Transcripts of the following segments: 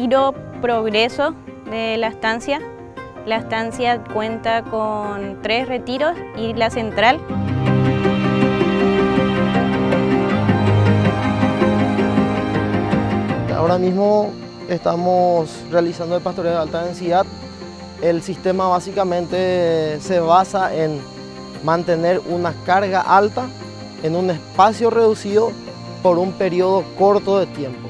puro progreso de la estancia. La estancia cuenta con 3 retiros y la central. Ahora mismo estamos realizando el pastoreo de alta densidad. El sistema básicamente se basa en mantener una carga alta en un espacio reducido por un periodo corto de tiempo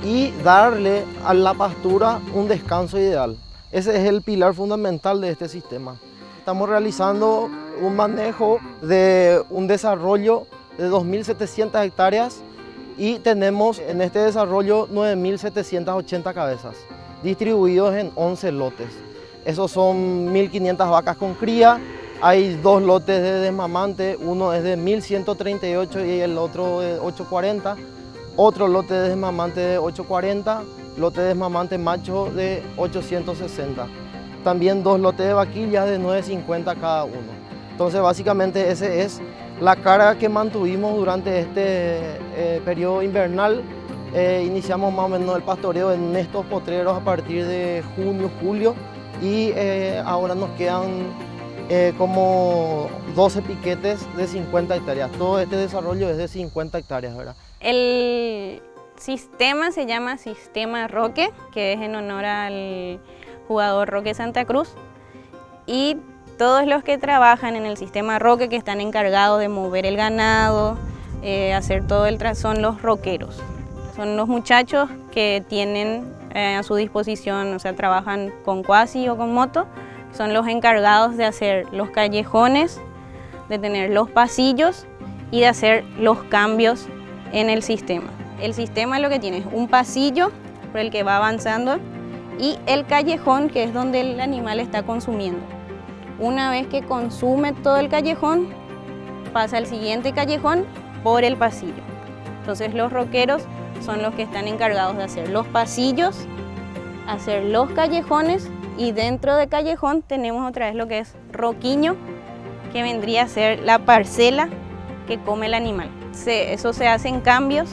y darle a la pastura un descanso ideal. Ese es el pilar fundamental de este sistema. Estamos realizando un manejo de un desarrollo de 2.700 hectáreas y tenemos en este desarrollo 9.780 cabezas distribuidos en 11 lotes. Esos son 1.500 vacas con cría, hay 2 lotes de desmamante, uno es de 1.138 y el otro de 840, otro lote de desmamante de 840, lote de desmamante macho de 860. También 2 lotes de vaquillas de 950 cada uno. Entonces básicamente esa es la carga que mantuvimos durante este periodo invernal. Iniciamos más o menos el pastoreo en estos potreros a partir de junio, julio y ahora nos quedan como 12 piquetes de 50 hectáreas. Todo este desarrollo es de 50 hectáreas, ¿verdad? El sistema se llama Sistema Roque, que es en honor al jugador Roque Santa Cruz. Y todos los que trabajan en el Sistema Roque, que están encargados de mover el ganado, hacer todo el trazón, son los roqueros. Son los muchachos que tienen a su disposición, o sea, trabajan con cuasi o con moto, son los encargados de hacer los callejones, de tener los pasillos y de hacer los cambios en el sistema. El sistema lo que tiene es un pasillo por el que va avanzando y el callejón, que es donde el animal está consumiendo. Una vez que consume todo el callejón, pasa al siguiente callejón por el pasillo. Entonces los roqueros son los que están encargados de hacer los pasillos, hacer los callejones y dentro de callejón tenemos otra vez lo que es roquiño, que vendría a ser la parcela que come el animal. Eso se hacen cambios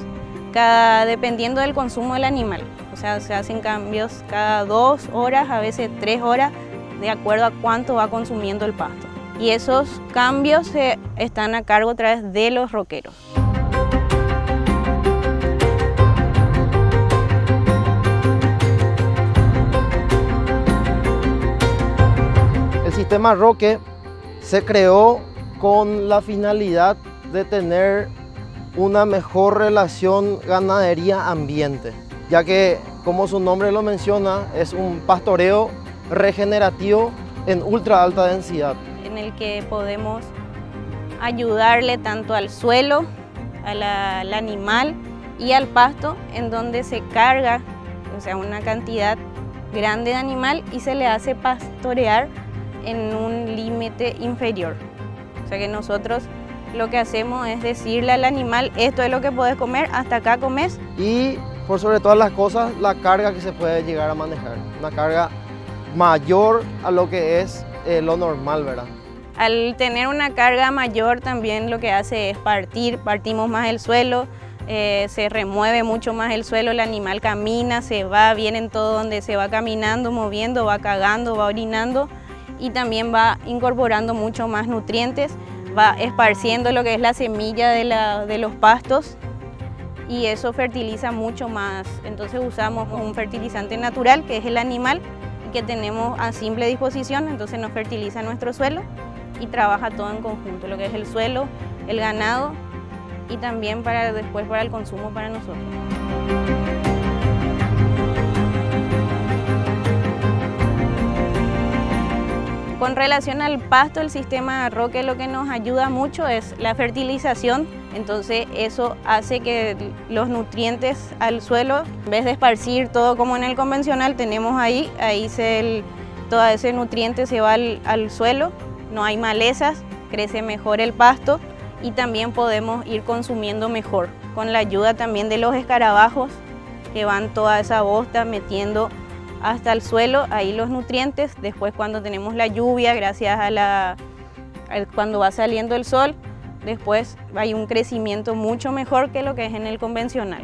dependiendo del consumo del animal. O sea, se hacen cambios cada 2 horas, a veces 3 horas, de acuerdo a cuánto va consumiendo el pasto. Y esos cambios están a cargo otra vez de los roqueros. El sistema Roque se creó con la finalidad de tener una mejor relación ganadería-ambiente, ya que, como su nombre lo menciona, es un pastoreo regenerativo en ultra alta densidad. En el que podemos ayudarle tanto al suelo, al animal y al pasto, en donde se carga, o sea, una cantidad grande de animal y se le hace pastorear en un límite inferior. O sea que nosotros lo que hacemos es decirle al animal, esto es lo que podés comer, hasta acá comes. Y por sobre todas las cosas, la carga que se puede llegar a manejar, una carga mayor a lo que es lo normal, ¿verdad? Al tener una carga mayor también lo que hace es partimos más el suelo, se remueve mucho más el suelo, el animal camina, se va bien en todo donde se va caminando, moviendo, va cagando, va orinando y también va incorporando mucho más nutrientes, va esparciendo lo que es la semilla de los pastos y eso fertiliza mucho más. Entonces usamos un fertilizante natural que es el animal y que tenemos a simple disposición, entonces nos fertiliza nuestro suelo y trabaja todo en conjunto, lo que es el suelo, el ganado y también después para el consumo para nosotros. Con relación al pasto, el sistema Roque lo que nos ayuda mucho es la fertilización, entonces eso hace que los nutrientes al suelo, en vez de esparcir todo como en el convencional, tenemos ahí todo ese nutriente se va al suelo, no hay malezas, crece mejor el pasto y también podemos ir consumiendo mejor, con la ayuda también de los escarabajos que van toda esa bosta metiendo hasta el suelo, ahí los nutrientes. Después cuando tenemos la lluvia, gracias cuando va saliendo el sol, después hay un crecimiento mucho mejor que lo que es en el convencional.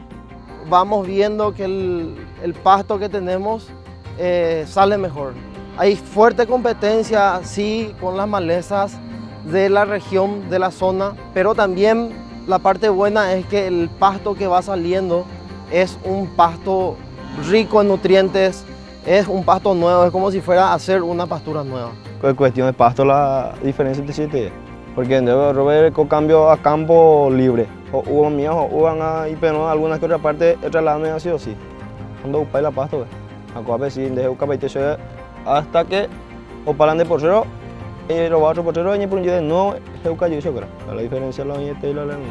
vamos viendo que el pasto que tenemos sale mejor. Hay fuerte competencia, sí, con las malezas de la región, de la zona, pero también la parte buena es que el pasto que va saliendo es un pasto rico en nutrientes, es un pasto nuevo, es como si fuera a hacer una pastura nueva. En cuestión de pasto, la diferencia es que porque Robert cambio a campo libre, o hubo míos o hubo y pero algunas que otra parte el traslado no ha sido así. Cuando upay la pasto, acá pues sí, desde ucapete hasta que o paran de porcero, lo va otro porcero y por un día no se uca yo creo. La diferencia es la nieta y la lengua.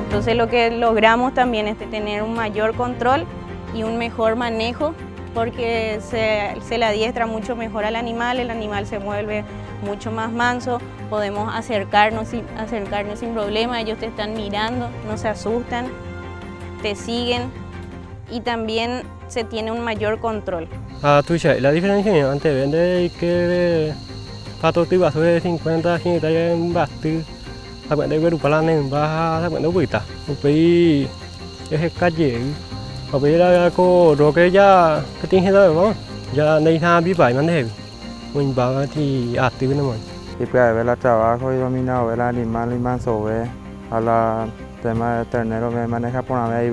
Entonces lo que logramos también es tener un mayor control y un mejor manejo, porque se le adiestra mucho mejor al animal, el animal se vuelve mucho más manso, podemos acercarnos sin problema, ellos te están mirando, no se asustan, te siguen y también se tiene un mayor control. La diferencia antes vende que pato te vas a 50 gente en basti, a cuenta de Perupalán en baja, a cuenta de Buita, un país es calle. Ở bây giờ cô rồi cái giờ cái tiếng hết rồi giờ đây ha bị bảy mà này mình bảo thì từ nó mà y pues ver trabajo y dominado ver animal y manso ve a la tema de ternero me maneja por una vez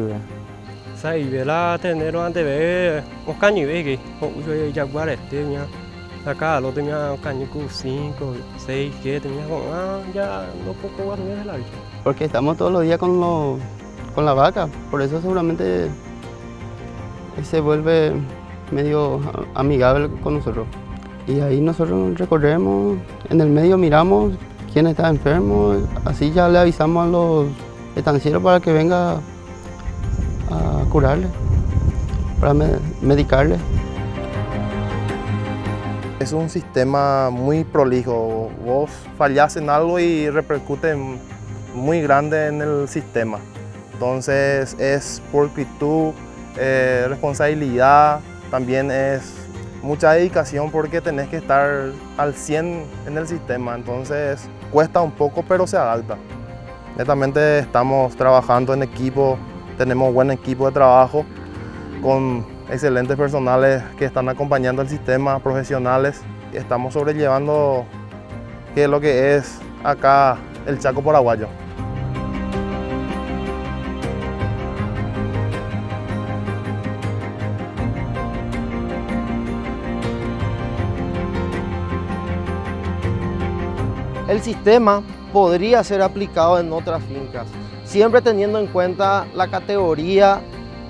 sai về là ternero antes về một cái như vậy kì một cái giặc quá đẹp thế nhá acá lo tenía caño 5, 6 que tenía ya no poco más de la vida. Porque estamos todos los días con la vaca, por eso seguramente se vuelve medio amigable con nosotros. Y ahí nosotros recorremos, en el medio miramos quién está enfermo, así ya le avisamos a los estancieros para que venga a curarle, para medicarle. Es un sistema muy prolijo, vos fallás en algo y repercute muy grande en el sistema. Entonces es por actitud, responsabilidad, también es mucha dedicación porque tenés que estar al 100 en el sistema, entonces cuesta un poco pero se adapta. Netamente estamos trabajando en equipo, tenemos buen equipo de trabajo con excelentes personales que están acompañando el sistema, profesionales. Estamos sobrellevando qué es lo que es acá el Chaco paraguayo. El sistema podría ser aplicado en otras fincas, siempre teniendo en cuenta la categoría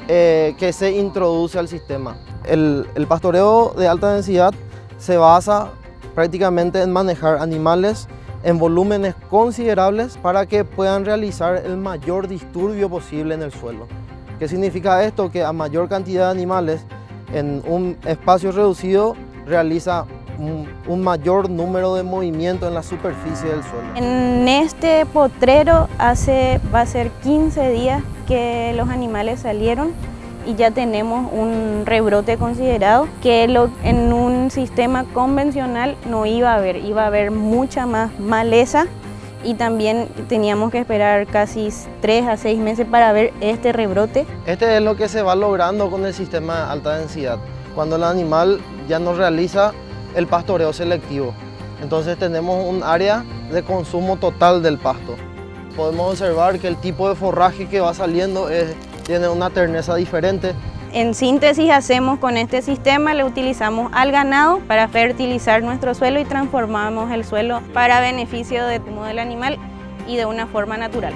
que se introduce al sistema. El pastoreo de alta densidad se basa prácticamente en manejar animales en volúmenes considerables para que puedan realizar el mayor disturbio posible en el suelo. ¿Qué significa esto? Que a mayor cantidad de animales en un espacio reducido realiza un mayor número de movimiento en la superficie del suelo. En este potrero va a ser 15 días que los animales salieron y ya tenemos un rebrote considerado que en un sistema convencional no iba a haber mucha más maleza y también teníamos que esperar casi 3 a 6 meses para ver este rebrote. Este es lo que se va logrando con el sistema de alta densidad, cuando el animal ya no realiza el pastoreo selectivo. Entonces tenemos un área de consumo total del pasto. Podemos observar que el tipo de forraje que va saliendo tiene una terneza diferente. En síntesis hacemos con este sistema, le utilizamos al ganado para fertilizar nuestro suelo y transformamos el suelo para beneficio del animal y de una forma natural.